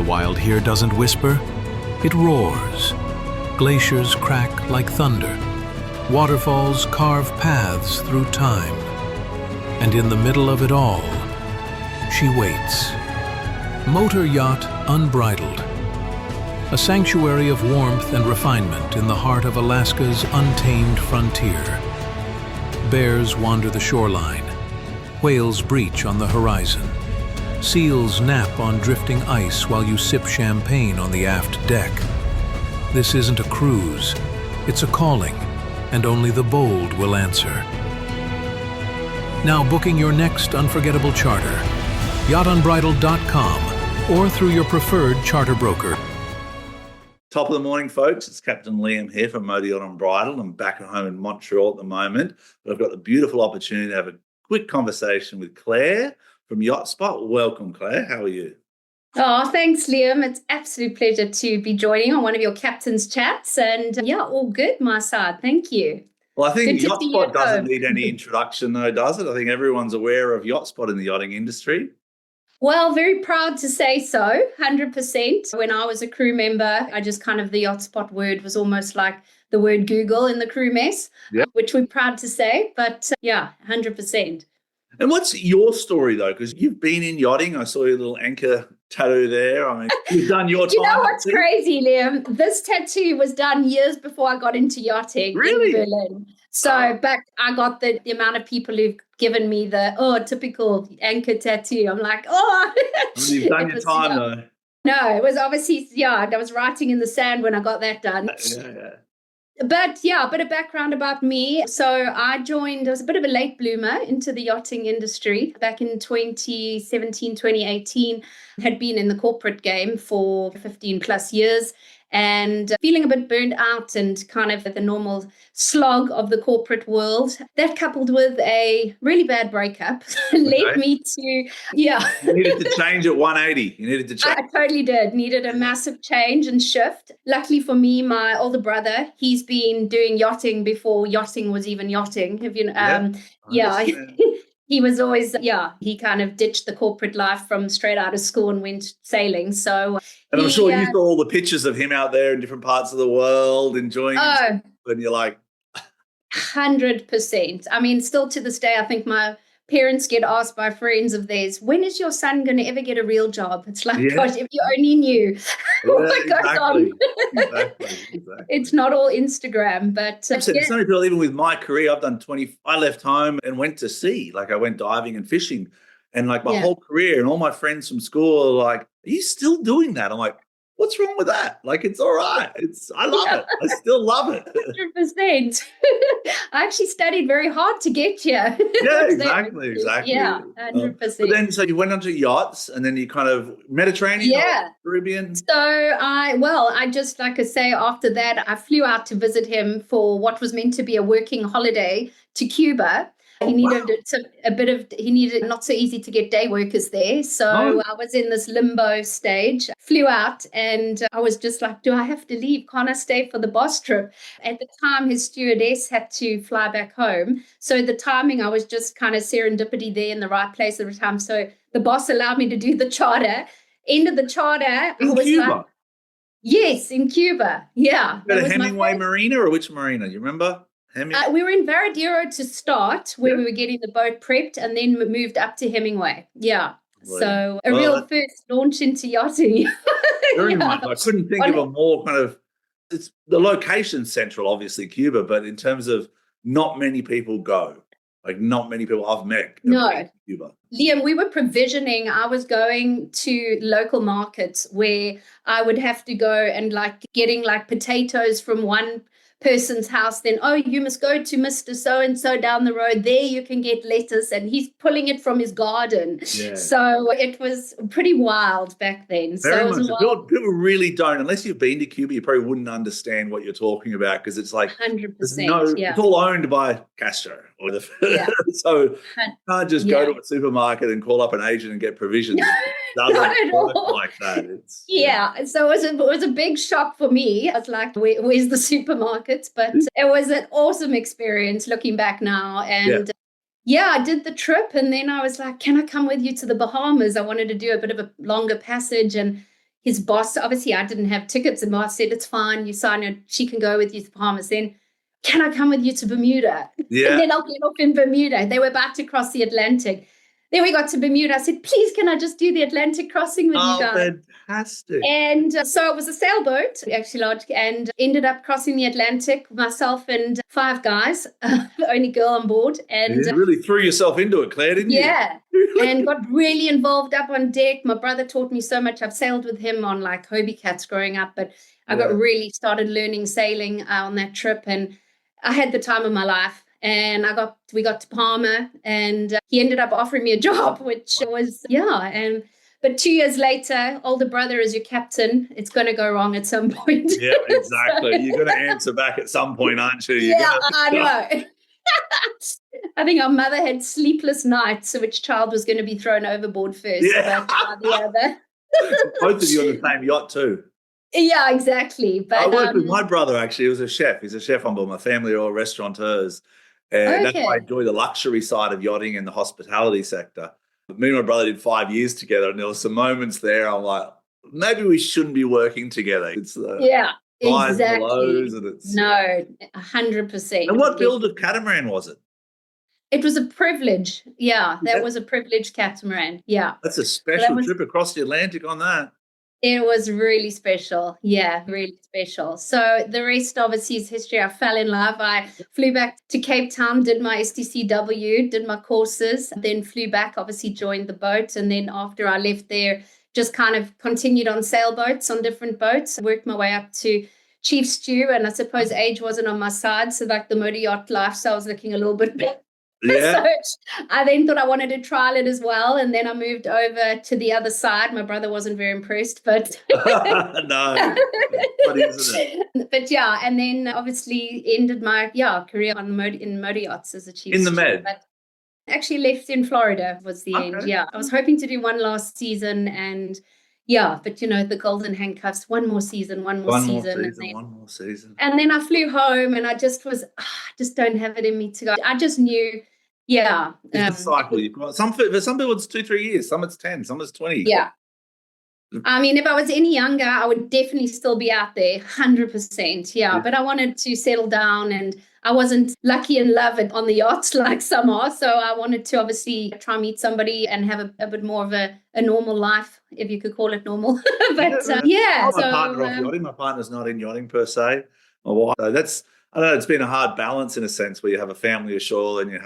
The wild here doesn't whisper, it roars. Glaciers crack like thunder. Waterfalls carve paths through time. And in the middle of it all, she waits. Motor yacht Unbridled. A sanctuary of warmth and refinement in the heart of Alaska's untamed frontier. Bears wander the shoreline. Whales breach on the horizon. Seals nap on drifting ice while you sip champagne on the aft deck. This isn't a cruise, it's a calling, and only the bold will answer. Now booking your next unforgettable charter, yachtunbridled.com or through your preferred charter broker. Top of the morning, folks. It's Captain Liam here from Motor Yacht Unbridled. I'm back at home in Montreal at the moment, but I've got the beautiful opportunity to have a quick conversation with Claire from Yotspot. Welcome, Claire. How are you? Oh, thanks, Liam. It's absolute pleasure to be joining on one of your captain's chats. And all good, my side. Thank you. Well, I think Yotspot doesn't need any introduction, though, does it? I think everyone's aware of Yotspot in the yachting industry. Well, very proud to say so, 100%. When I was a crew member, I just the Yotspot word was almost like the word Google in the crew mess, which we're proud to say. But 100%. And what's your story, though? Because you've been in yachting. I saw your little anchor tattoo there. I mean, you've done your time. You know what's crazy, Liam? This tattoo was done years before I got into yachting in Berlin. So back, I got the amount of people who've given me the, typical anchor tattoo. I'm like, You've done your time, though. No, it was obviously, I was writing in the sand when I got that done. But a bit of background about me. So I was a bit of a late bloomer into the yachting industry back in 2017, 2018, had been in the corporate game for 15 plus years and feeling a bit burned out and kind of the normal slog of the corporate world. That coupled with a really bad breakup led me to, You needed to change at 180. You needed to change. I totally did. Needed a massive change and shift. Luckily for me, my older brother, he's been doing yachting before yachting was even yachting. He was always, he kind of ditched the corporate life from straight out of school and went sailing. So, and I'm sure you saw all the pictures of him out there in different parts of the world enjoying it. And you're like, 100%. I mean, still to this day, I think my parents get asked by friends of theirs, when is your son going to ever get a real job? It's like, gosh, if you only knew what goes on. Exactly. It's not all Instagram, but so many people, even with my career, I've done I left home and went to sea. Like I went diving and fishing, and like my whole career, and all my friends from school are like, are you still doing that? I'm like, what's wrong with that? Like, it's all right. I love it. I still love it. 100%. I actually studied very hard to get here. Yeah, exactly. Yeah, 100%. But then, so you went onto yachts and then you kind of Mediterranean, Caribbean? So I just, like I say, after that, I flew out to visit him for what was meant to be a working holiday to Cuba. He needed he needed not so easy to get day workers there. So I was in this limbo stage, flew out, and I was just like, do I have to leave? Can't I stay for the boss trip? At the time, his stewardess had to fly back home. So the timing, I was just kind of serendipity there in the right place at the time. So the boss allowed me to do the charter. End of the charter. In Cuba? Like, yes, in Cuba. Yeah. At a Hemingway Marina, or which marina? You remember? We were in Varadero to start, where we were getting the boat prepped, and then we moved up to Hemingway. Yeah. So real first launch into yachting. Very much. I couldn't think of a more it's the location central, obviously Cuba, but in terms of not many people go. Like not many people I've met. No. Cuba. Liam, we were provisioning. I was going to local markets where I would have to go and getting potatoes from one person's house, then, you must go to Mr. So-and-so down the road. There you can get lettuce, and he's pulling it from his garden. Yeah. So it was pretty wild back then. Very much. People really don't, unless you've been to Cuba, you probably wouldn't understand what you're talking about, because it's like 100%. It's all owned by Castro. So you can't just go to a supermarket and call up an agent and get provisions. It doesn't work like that. So it was a big shock for me. I was like, where's the supermarkets? But it was an awesome experience looking back now. And I did the trip, and then I was like, can I come with you to the Bahamas? I wanted to do a bit of a longer passage, and his boss, obviously I didn't have tickets, and boss said, it's fine, you sign it, she can go with you to Bahamas. Then, can I come with you to Bermuda? Yeah. And then I'll get off in Bermuda. They were about to cross the Atlantic. Then we got to Bermuda. I said, please, can I just do the Atlantic crossing with you guys? Fantastic. And so it was a sailboat, actually, and ended up crossing the Atlantic, myself and 5 guys, the only girl on board. And you really threw yourself into it, Claire, didn't you? Yeah. And got really involved up on deck. My brother taught me so much. I've sailed with him on like Hobie Cats growing up, but I got really started learning sailing on that trip. And I had the time of my life. And we got to Palma, and he ended up offering me a job, which was, but 2 years later, older brother is your captain. It's going to go wrong at some point. Yeah, exactly. You're going to answer back at some point, aren't you? I know. I think our mother had sleepless nights, which child was going to be thrown overboard first. Yeah. But the other. Both of you on the same yacht too. Yeah, exactly. But I worked with my brother, actually. He was a chef. He's a chef on board. My family are all restaurateurs. And that's why I enjoy the luxury side of yachting and the hospitality sector. Me and my brother did 5 years together, and there were some moments there I'm like, maybe we shouldn't be working together. It's highs and lows, and it's 100%. And what build of catamaran was it? It was a privilege. Yeah, that was a privileged catamaran. Yeah. That's a special trip across the Atlantic on that. It was really special. Yeah, really special. So the rest obviously is history. I fell in love. I flew back to Cape Town, did my STCW, did my courses, then flew back, obviously joined the boat. And then after I left there, just kind of continued on sailboats, on different boats, worked my way up to chief stew. And I suppose age wasn't on my side. So like the motor yacht lifestyle was looking a little bit better. Yeah. So I then thought I wanted to trial it as well. And then I moved over to the other side. My brother wasn't very impressed, but no, funny, isn't it? But yeah, and then obviously ended my career on in motor yachts as a chief in the steward. Med. But actually left in Florida was the end. Yeah, I was hoping to do one last season, and but the golden handcuffs, one more season. One more season. And then I flew home, and I just was, I just don't have it in me to go. I just knew, it's a cycle. You've got some people it's 2-3 years, some it's 10, some it's 20. Yeah. I mean, if I was any younger, I would definitely still be out there, 100%. Yeah, but I wanted to settle down, and I wasn't lucky in love on the yachts like some are. So I wanted to obviously try and meet somebody and have a bit more of a normal life, if you could call it normal. But I'm a partner off yachting. My partner's not in yachting per se. My wife. So I don't know, it's been a hard balance in a sense where you have a family ashore and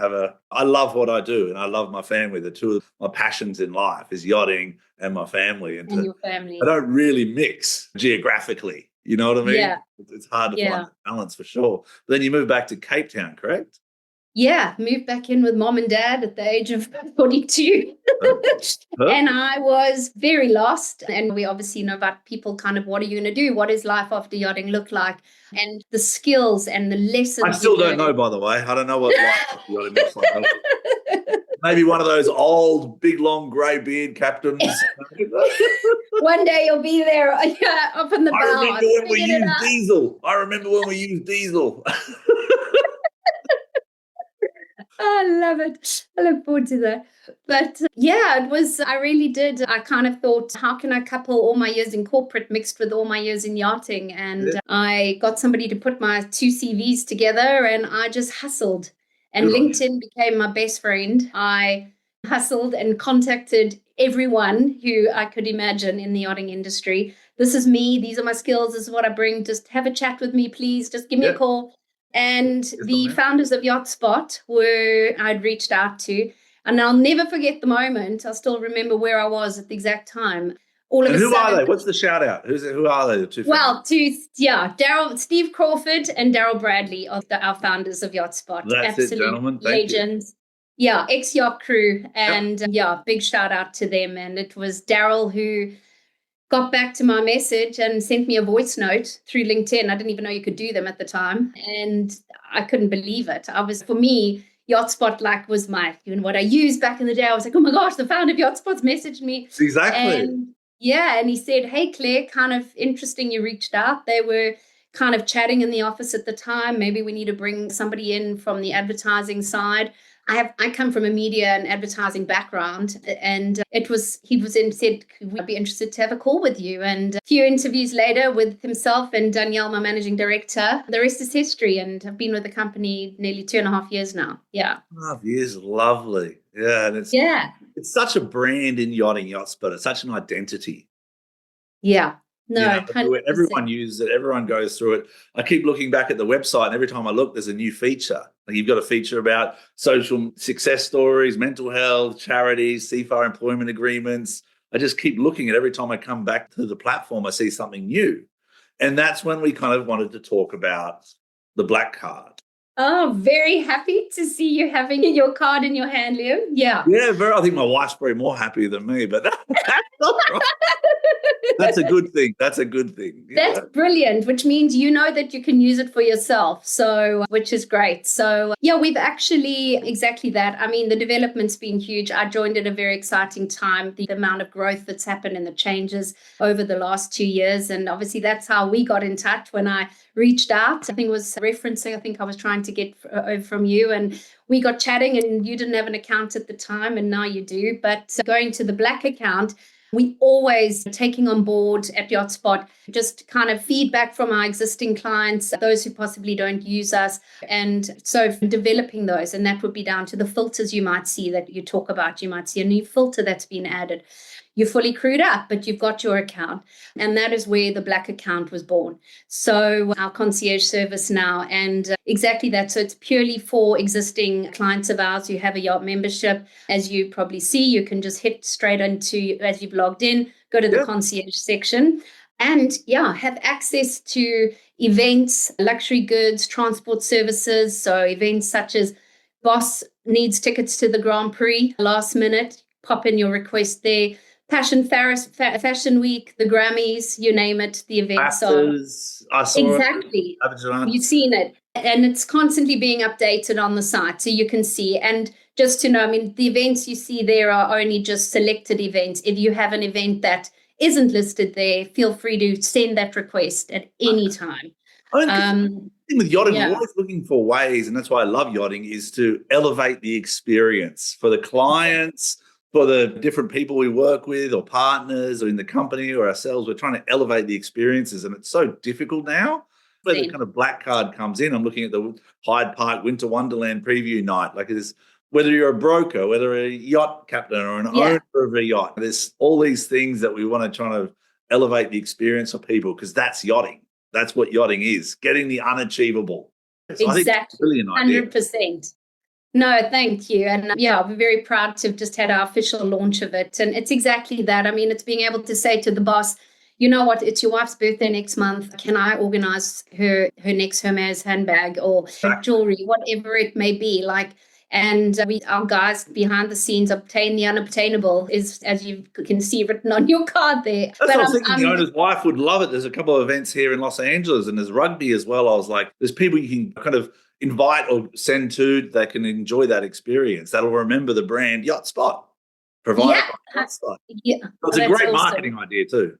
I love what I do and I love my family. The two of my passions in life is yachting and my family. And your family. I don't really mix geographically. You know what I mean? Yeah. It's hard to find that balance for sure. But then you move back to Cape Town, correct? Yeah, moved back in with mom and dad at the age of 42. And I was very lost. And we obviously know about people kind of, what are you going to do? What does life after yachting look like? And the skills and the lessons. I still don't know, by the way. I don't know what life after yachting looks like. Maybe one of those old, big, long, grey beard captains. One day you'll be there up in the bow. I remember when we used diesel. I love it. I look forward to that. But I really did. I kind of thought, how can I couple all my years in corporate mixed with all my years in yachting? And I got somebody to put my 2 CVs together, and I just hustled. And LinkedIn became my best friend. I hustled and contacted everyone who I could imagine in the yachting industry. This is me. These are my skills. This is what I bring. Just have a chat with me, please. Just give me a call. And the founders of Yotspot I'd reached out to. And I'll never forget the moment. I still remember where I was at the exact time. Who are they? What's the shout out? Who are they? The two founders? Steve Crawford and Daryl Bradley are our founders of Yotspot. That's it, gentlemen. Thank legends. You. Yeah, ex-yacht crew. And big shout out to them. And it was Daryl who got back to my message and sent me a voice note through LinkedIn. I didn't even know you could do them at the time. And I couldn't believe it. For me, Yotspot was what I used back in the day. I was like, oh my gosh, the founder of Yotspot's messaged me. Exactly. And he said, hey, Claire, kind of interesting you reached out. They were kind of chatting in the office at the time. Maybe we need to bring somebody in from the advertising side. I come from a media and advertising background, and said, we'd be interested to have a call with you. And a few interviews later with himself and Danielle, my managing director, the rest is history. And I've been with the company nearly 2.5 years now. Yeah. 2.5 years, lovely. Yeah, and it's such a brand in yachting, Yotspot. It's such an identity. Yeah. No, everyone uses it. Everyone goes through it. I keep looking back at the website, and every time I look, there's a new feature. Like you've got a feature about social success stories, mental health, charities, seafarer employment agreements. I just keep looking at every time I come back to the platform, I see something new. And that's when we kind of wanted to talk about the Black Card. Oh, very happy to see you having your card in your hand, Liam. Yeah. Yeah, I think my wife's probably more happy than me, but that's not right. That's a good thing. That's a good thing. That's brilliant, which means you know that you can use it for yourself. So, which is great. So, yeah, we've actually exactly that. I mean, the development's been huge. I joined at a very exciting time. The amount of growth that's happened and the changes over the last 2 years. And obviously, that's how we got in touch when I reached out. I think it was referencing, I think I was trying to get from you, and we got chatting, and you didn't have an account at the time, and now you do. But going to the Black account, we always taking on board at Yotspot just kind of feedback from our existing clients, those who possibly don't use us. And so developing those, and that would be down to the filters you might see that you talk about. You might see a new filter that's been added. You're fully crewed up, but you've got your account. And that is where the Black account was born. So our concierge service now, and exactly that. So it's purely for existing clients of ours who have a yacht membership. As you probably see, you can just hit straight into, as you've logged in, go to the concierge section. And have access to events, luxury goods, transport services. So events such as boss needs tickets to the Grand Prix last minute, pop in your request there. Fashion Week, the Grammys, you name it, the events exactly. You've seen it. And it's constantly being updated on the site, so you can see. And just to know, I mean, the events you see there are only just selected events. If you have an event that isn't listed there, feel free to send that request at any time. With yachting, we're always looking for ways, and that's why I love yachting, is to elevate the experience for the clients, for the different people we work with or partners or in the company or ourselves. We're trying to elevate the experiences, and it's so difficult now. Where the kind of Black Card comes in, I'm looking at the Hyde Park Winter Wonderland preview night. Like, it is, whether you're a broker, whether a yacht captain or an owner of a yacht, there's all these things that we want to try to elevate the experience of people, because that's yachting. That's what yachting is, getting the unachievable. So exactly, I think it's a brilliant idea. 100%. No, thank you. And we're very proud to have just had our official launch of it. And it's exactly that. I mean, it's being able to say to the boss, you know what, it's your wife's birthday next month. Can I organize her next Hermes handbag or her jewelry, whatever it may be? And our guys behind the scenes obtain the unobtainable, is, as you can see written on your card there. That's what I was thinking. The owner's wife would love it. There's a couple of events here in Los Angeles, and there's rugby as well. I was like, there's people you can kind of invite or send to that can enjoy that experience. That'll remember the brand Yotspot, provided by Yotspot. Yeah, so it's a great marketing idea too.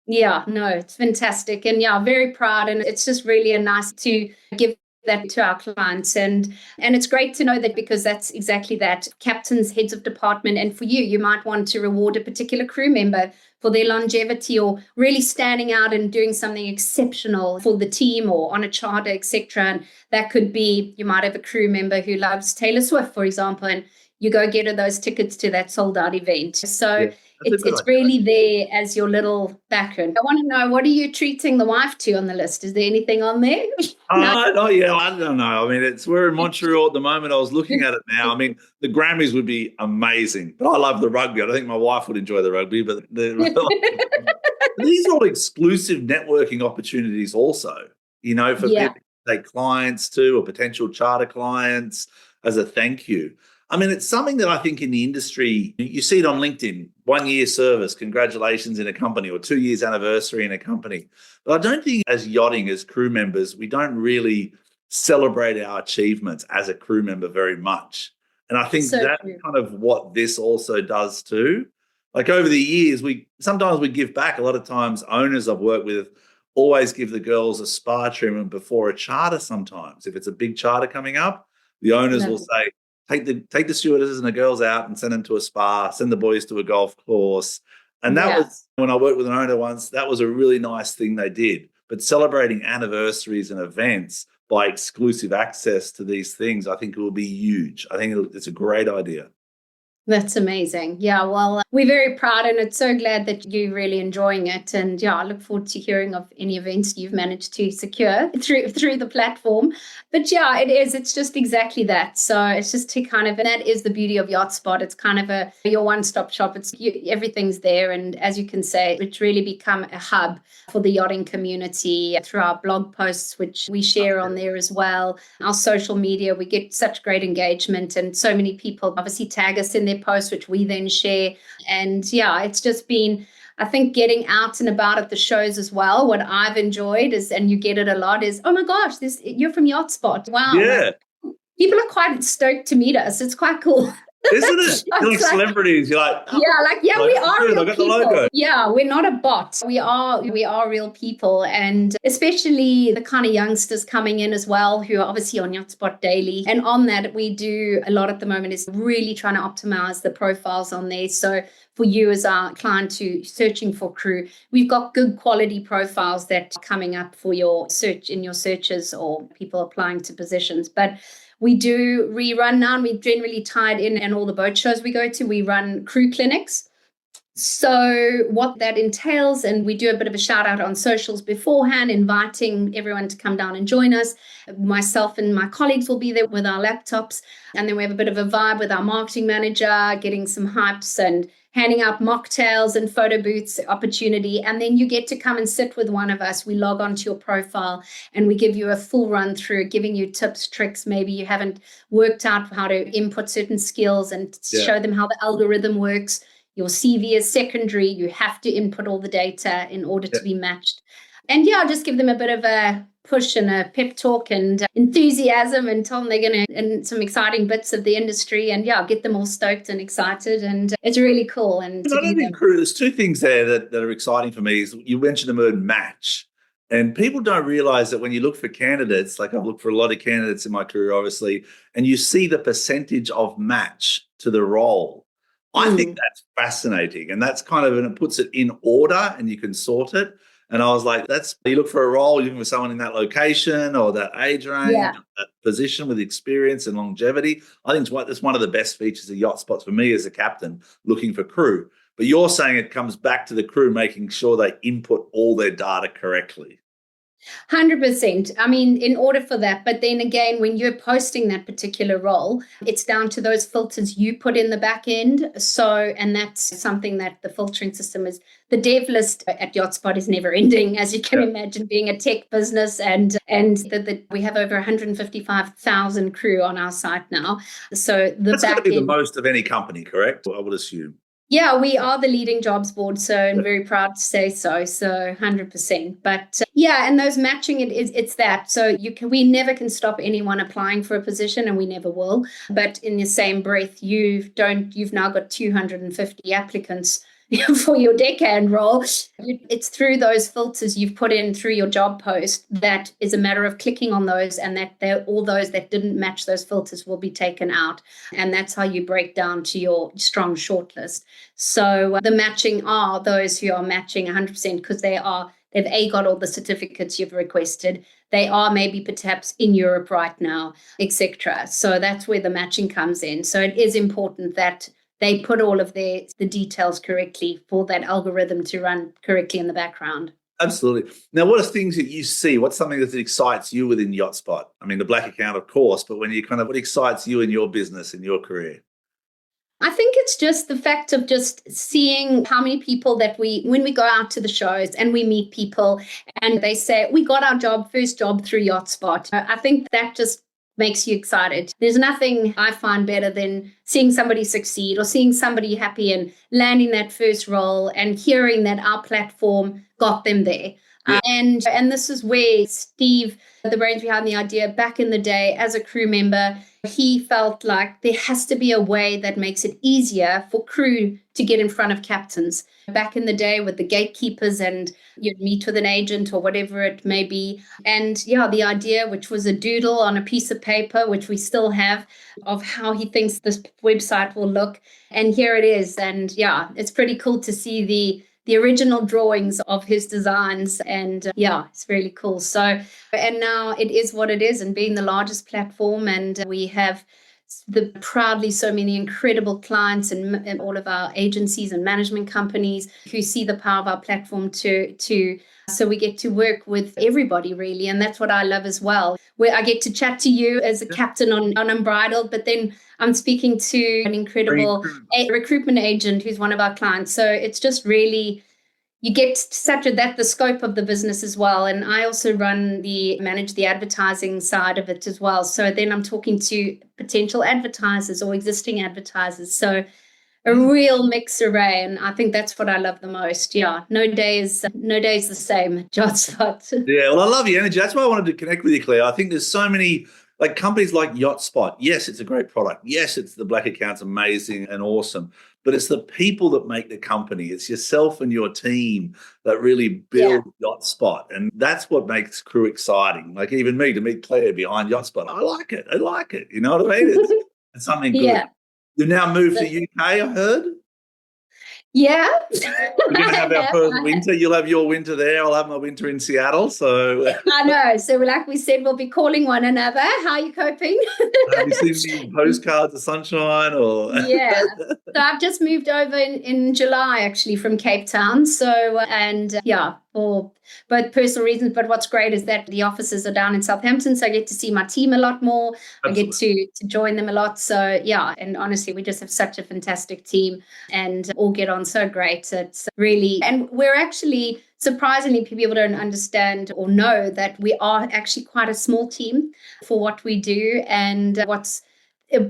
Yeah, no, it's fantastic. And very proud. And it's just really nice to give that to our clients. And it's great to know that, because that's exactly that. Captains, heads of department, and for you might want to reward a particular crew member for their longevity or really standing out and doing something exceptional for the team or on a charter, etc. And that could be, you might have a crew member who loves Taylor Swift, for example, and you go get her those tickets to that sold out event. So it's really there as your little background. I want to know, what are you treating the wife to on the list? Is there anything on there? I don't know. I mean, we're in Montreal at the moment. I was looking at it now. I mean, the Grammys would be amazing, but I love the rugby. I don't think my wife would enjoy the rugby, but these are all exclusive networking opportunities also, for people to take clients to, or potential charter clients, as a thank you. I mean, it's something that I think in the industry, you see it on LinkedIn, 1 year service, congratulations in a company, or 2 years anniversary in a company. But I don't think as yachting, as crew members, we don't really celebrate our achievements as a crew member very much. And I think that's kind of what this also does too. Like, over the years, sometimes we give back. A lot of times owners I've worked with always give the girls a spa treatment before a charter sometimes. If it's a big charter coming up, the owners will say, take the stewardesses and the girls out and send them to a spa, send the boys to a golf course. And that was, when I worked with an owner once, that was a really nice thing they did. But celebrating anniversaries and events by exclusive access to these things, I think it will be huge. I think it's a great idea. That's amazing. Yeah, well, we're very proud and it's so glad that you're really enjoying it. And yeah, I look forward to hearing of any events you've managed to secure through the platform. But yeah, it's just exactly that. So it's just to kind of, and that is the beauty of Yotspot. It's kind of your one-stop shop. Everything's there. And as you can say, it's really become a hub for the yachting community through our blog posts, which we share on there as well. Our social media, we get such great engagement and so many people obviously tag us in their posts, which we then share. And yeah, it's just been, I think, getting out and about at the shows as well. What I've enjoyed is, and you get it a lot, is, oh my gosh, you're from Yotspot. Wow. Yeah. People are quite stoked to meet us. It's quite cool. Isn't it? You're like celebrities. You're like, oh, we are real I got people. the logo. Yeah, we're not a bot. We are real people, and especially the kind of youngsters coming in as well, who are obviously on Yotspot daily. And on that, we do a lot at the moment is really trying to optimize the profiles on there. So for you as our client to searching for crew, we've got good quality profiles that are coming up for your search in your searches or people applying to positions. But we do rerun now, and we've generally tied in, and all the boat shows we go to, we run crew clinics. So what that entails, and we do a bit of a shout out on socials beforehand, inviting everyone to come down and join us. Myself and my colleagues will be there with our laptops. And then we have a bit of a vibe with our marketing manager, getting some hypes and handing out mocktails and photo booths opportunity. And then you get to come and sit with one of us. We log onto your profile and we give you a full run through, giving you tips, tricks. Maybe you haven't worked out how to input certain skills and show them how the algorithm works. Your CV is secondary. You have to input all the data in order to be matched. And yeah, just give them a bit of a push and a pep talk and enthusiasm and tell them they're going to, and some exciting bits of the industry, and yeah, get them all stoked and excited. And it's really cool. And I don't think there's two things there that are exciting for me. Is you mentioned the word match. And people don't realize that when you look for candidates, like I've looked for a lot of candidates in my career, obviously, and you see the percentage of match to the role. I think that's fascinating. And that's kind of, and it puts it in order and you can sort it. And I was like, you look for a role, you're looking for someone in that location or that age range, that position with experience and longevity. I think that's one of the best features of Yotspot for me as a captain, looking for crew. But you're saying it comes back to the crew, making sure they input all their data correctly. 100%. I mean, in order for that, but then again, when you're posting that particular role, it's down to those filters you put in the back end. So, and that's something that the filtering system is, the dev list at Yotspot is never ending, as you can imagine, being a tech business. And we have over 155,000 crew on our site now. So that's going to be the most of any company, correct? I would assume. Yeah, we are the leading jobs board, so I'm very proud to say so. So 100%. But and those matching, it's that. So we never can stop anyone applying for a position, and we never will. But in the same breath, you've now got 250 applicants for your deckhand role. It's through those filters you've put in through your job post that is a matter of clicking on those, and that all those that didn't match those filters will be taken out. And that's how you break down to your strong shortlist. So the matching are those who are matching 100% because they've got all the certificates you've requested. They are maybe perhaps in Europe right now, etc. So that's where the matching comes in. So it is important that they put all of the details correctly for that algorithm to run correctly in the background. Absolutely. Now, what are things that you see? What's something that excites you within Yotspot? I mean, the Black account, of course, but when what excites you in your business, in your career? I think it's just the fact of just seeing how many people that when we go out to the shows and we meet people and they say, we got our first job through Yotspot. I think that just makes you excited. There's nothing I find better than seeing somebody succeed or seeing somebody happy and landing that first role and hearing that our platform got them there. Yeah. And this is where Steve, the brains behind the idea, back in the day as a crew member, he felt like there has to be a way that makes it easier for crew to get in front of captains. Back in the day with the gatekeepers, and you'd meet with an agent or whatever it may be. And yeah, the idea, which was a doodle on a piece of paper, which we still have, of how he thinks this website will look. And here it is. And yeah, it's pretty cool to see the original drawings of his designs. And yeah, it's really cool. So, and now it is what it is, and being the largest platform, and we have proudly so many incredible clients and all of our agencies and management companies who see the power of our platform so we get to work with everybody, really. And that's what I love as well, where I get to chat to you as a captain on Unbridled, but then I'm speaking to an incredible recruitment agent who's one of our clients. So it's just really, you get such the scope of the business as well. And I also manage the advertising side of it as well. So then I'm talking to potential advertisers or existing advertisers. So a real mixed array. And I think that's what I love the most. Yeah. No day is the same, Yotspot. Yeah. Well, I love your energy. That's why I wanted to connect with you, Claire. I think there's so many companies like Yotspot. Yes, it's a great product. Yes, it's the Black account's amazing and awesome. But it's the people that make the company. It's yourself and your team that really build Yotspot. And that's what makes crew exciting. Like even me, to meet Claire behind Yotspot, I like it. You know what I mean? It's something good. Yeah. You've now moved to UK, I heard. Yeah. We're going to have our first winter. You'll have your winter there. I'll have my winter in Seattle. So I know. So like we said, we'll be calling one another. How are you coping? Have you seen any postcards of sunshine? Or Yeah. So I've just moved over in July, actually, from Cape Town. So, for both personal reasons. But what's great is that the offices are down in Southampton. So I get to see my team a lot more. Absolutely. I get to join them a lot. So yeah. And honestly, we just have such a fantastic team and all get on so great. It's really, and we're actually, surprisingly, people don't understand or know that we are actually quite a small team for what we do. And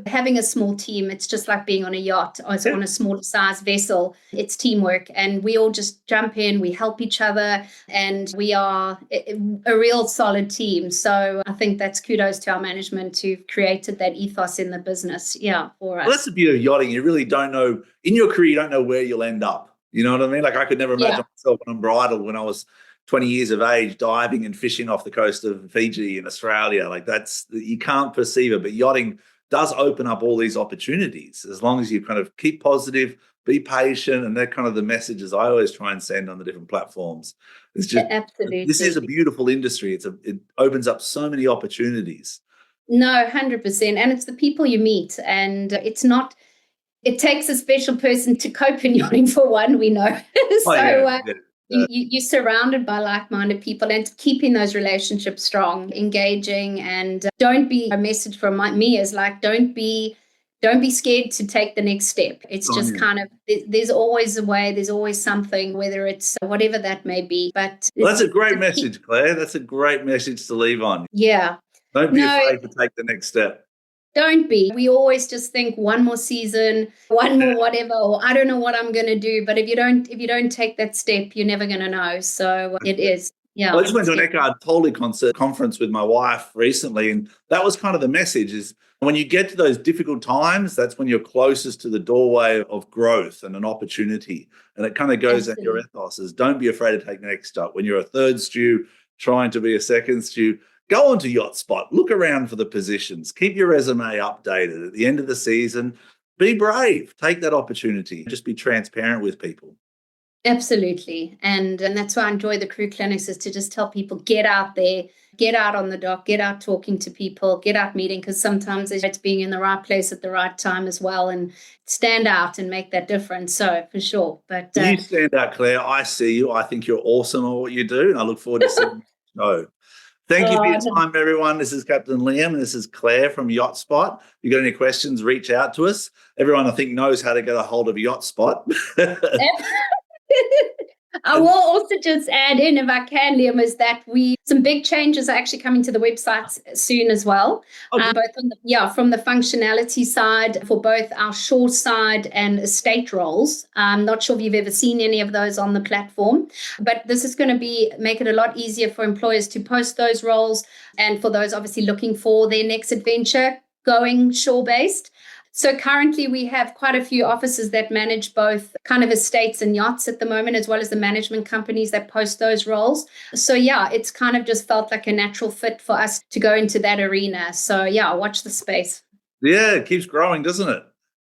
having a small team, it's just like being on a yacht or on a smaller size vessel. It's teamwork, and we all just jump in, we help each other, and we are a real solid team. So I think that's kudos to our management who've created that ethos in the business. Yeah, for us. Well, that's the beauty of yachting. You really don't know, in your career, you don't know where you'll end up. You know what I mean? Like I could never imagine myself unbridled when I was 20 years of age, diving and fishing off the coast of Fiji in Australia. Like you can't perceive it, but yachting does open up all these opportunities as long as you kind of keep positive, be patient, and they're kind of the messages I always try and send on the different platforms. It's just, absolutely, this is a beautiful industry. It opens up so many opportunities. No, 100%. And it's the people you meet, and it takes a special person to cope in yachting, for one, we know. You're surrounded by like-minded people, and keeping those relationships strong, engaging, and don't be, a message from me is like, don't be scared to take the next step. It's just kind of, there's always a way, there's always something, whether it's whatever that may be. But that's a great message, Claire. That's a great message to leave on. Yeah. Don't be afraid to take the next step. Don't be. We always just think one more season, one more whatever, or I don't know what I'm going to do. But if you don't take that step, you're never going to know. So it is. Yeah. Well, I just went to an Eckhart Tolle conference with my wife recently, and that was kind of the message is when you get to those difficult times, that's when you're closest to the doorway of growth and an opportunity. And it kind of goes at your ethos is don't be afraid to take the next step. When you're a third stew trying to be a second stew, go onto Yotspot, look around for the positions, keep your resume updated. At the end of the season, be brave, take that opportunity, just be transparent with people. Absolutely. And that's why I enjoy the crew clinics, is to just tell people, get out there, get out on the dock, get out talking to people, get out meeting, because sometimes it's being in the right place at the right time as well, and stand out and make that difference. So for sure. But you stand out, Claire. I see you. I think you're awesome at what you do, and I look forward to seeing you show. Thank you for your time, everyone. This is Captain Liam, and this is Claire from Yotspot. If you've got any questions, reach out to us. Everyone, I think, knows how to get a hold of Yotspot. I will also just add in, if I can, Liam, is that some big changes are actually coming to the website soon as well. Okay. Both from the functionality side for both our shore side and estate roles. I'm not sure if you've ever seen any of those on the platform, but this is going to make it a lot easier for employers to post those roles, and for those obviously looking for their next adventure. going shore-based. So currently we have quite a few offices that manage both kind of estates and yachts at the moment, as well as the management companies that post those roles. So yeah, it's kind of just felt like a natural fit for us to go into that arena. So yeah, watch the space. Yeah, it keeps growing, doesn't it?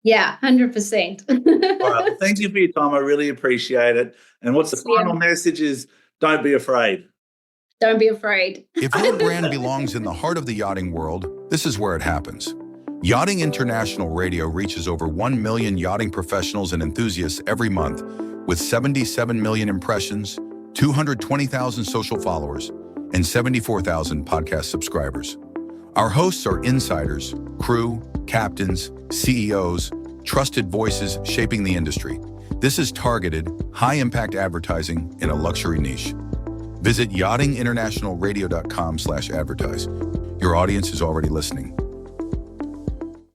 Yeah, 100%. All right. Thank you for your time. I really appreciate it. And what's the final message is don't be afraid. Don't be afraid. If your brand belongs in the heart of the yachting world, this is where it happens. Yachting International Radio reaches over 1 million yachting professionals and enthusiasts every month with 77 million impressions, 220,000 social followers, and 74,000 podcast subscribers. Our hosts are insiders, crew, captains, CEOs, trusted voices shaping the industry. This is targeted, high-impact advertising in a luxury niche. Visit yachtinginternationalradio.com/advertise. Your audience is already listening.